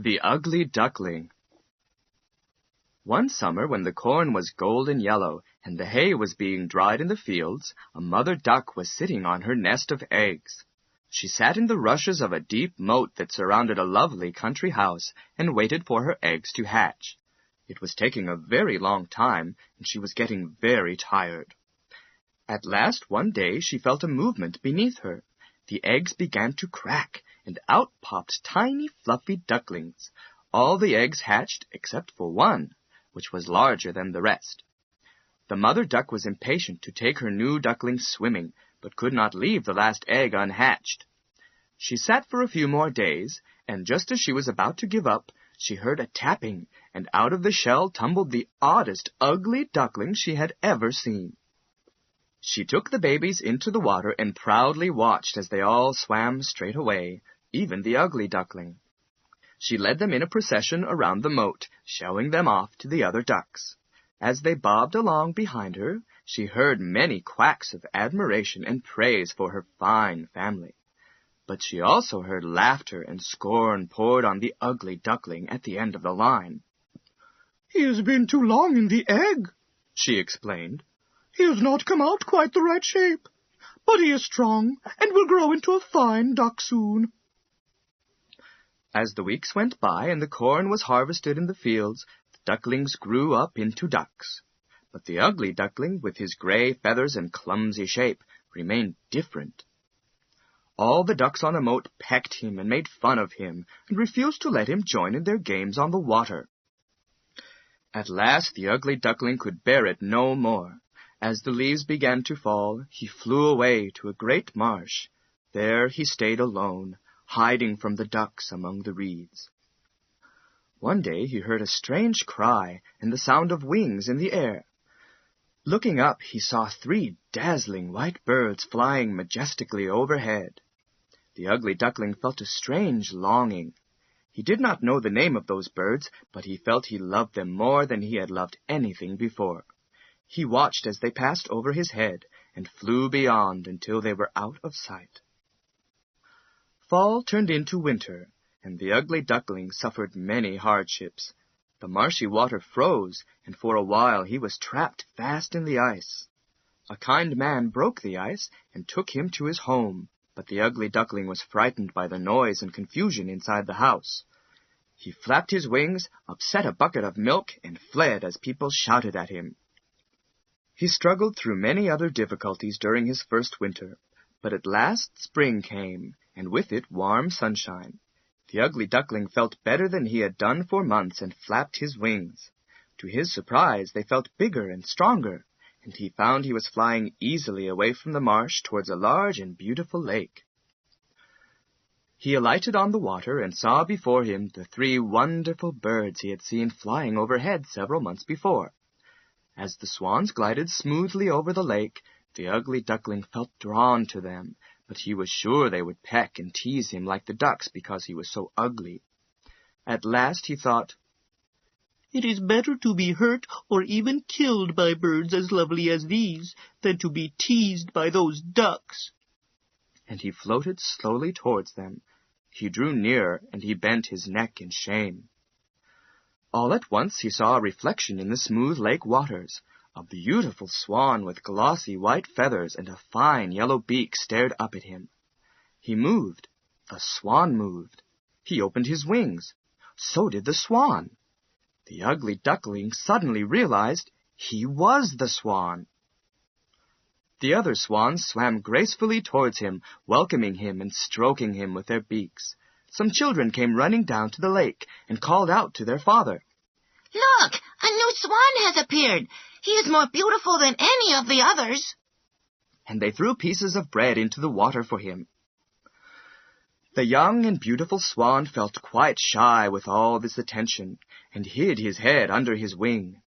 The Ugly Duckling. One summer, when the corn was golden yellow and the hay was being dried in the fields, a mother duck was sitting on her nest of eggs. She sat in the rushes of a deep moat that surrounded a lovely country house and waited for her eggs to hatch. It was taking a very long time, and she was getting very tired. At last, one day, she felt a movement beneath her. The eggs began to crack, and out popped tiny, fluffy ducklings. All the eggs hatched except for one, which was larger than the rest. The mother duck was impatient to take her new ducklings swimming, but could not leave the last egg unhatched. She sat for a few more days, and just as she was about to give up, she heard a tapping, and out of the shell tumbled the oddest, ugly duckling she had ever seen. She took the babies into the water and proudly watched as they all swam straight away, even the ugly duckling. She led them in a procession around the moat, showing them off to the other ducks. As they bobbed along behind her, she heard many quacks of admiration and praise for her fine family. But she also heard laughter and scorn poured on the ugly duckling at the end of the line. "He has been too long in the egg," she explained. "He has not come out quite the right shape, but he is strong and will grow into a fine duck soon." As the weeks went by and the corn was harvested in the fields, the ducklings grew up into ducks. But the ugly duckling, with his gray feathers and clumsy shape, remained different. All the ducks on the moat pecked him and made fun of him, and refused to let him join in their games on the water. At last the ugly duckling could bear it no more. As the leaves began to fall, he flew away to a great marsh. There he stayed alone, hiding from the ducks among the reeds. One day he heard a strange cry and the sound of wings in the air. Looking up, he saw 3 dazzling white birds flying majestically overhead. The ugly duckling felt a strange longing. He did not know the name of those birds, but he felt he loved them more than he had loved anything before. He watched as they passed over his head and flew beyond until they were out of sight. Fall turned into winter, and the ugly duckling suffered many hardships. The marshy water froze, and for a while he was trapped fast in the ice. A kind man broke the ice and took him to his home, but the ugly duckling was frightened by the noise and confusion inside the house. He flapped his wings, upset a bucket of milk, and fled as people shouted at him. He struggled through many other difficulties during his first winter, but at last spring came, and with it warm sunshine. The ugly duckling felt better than he had done for months and flapped his wings. To his surprise, they felt bigger and stronger, and he found he was flying easily away from the marsh towards a large and beautiful lake. He alighted on the water and saw before him the 3 wonderful birds he had seen flying overhead several months before. As the swans glided smoothly over the lake, the ugly duckling felt drawn to them, but he was sure they would peck and tease him like the ducks because he was so ugly. At last he thought, "It is better to be hurt or even killed by birds as lovely as these than to be teased by those ducks." And he floated slowly towards them. He drew nearer, and he bent his neck in shame. All at once he saw a reflection in the smooth lake waters. A beautiful swan with glossy white feathers and a fine yellow beak stared up at him. He moved. The swan moved. He opened his wings. So did the swan. The ugly duckling suddenly realized he was the swan. The other swans swam gracefully towards him, welcoming him and stroking him with their beaks. Some children came running down to the lake and called out to their father. "Look, a new swan has appeared. He is more beautiful than any of the others." And they threw pieces of bread into the water for him. The young and beautiful swan felt quite shy with all this attention, and hid his head under his wing.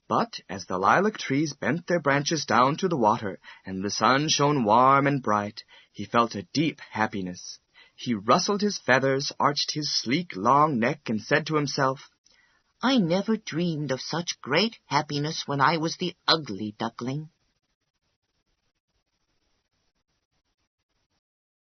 But as the lilac trees bent their branches down to the water, and the sun shone warm and bright, he felt a deep happiness. He rustled his feathers, arched his sleek, long neck, and said to himself, "I never dreamed of such great happiness when I was the ugly duckling."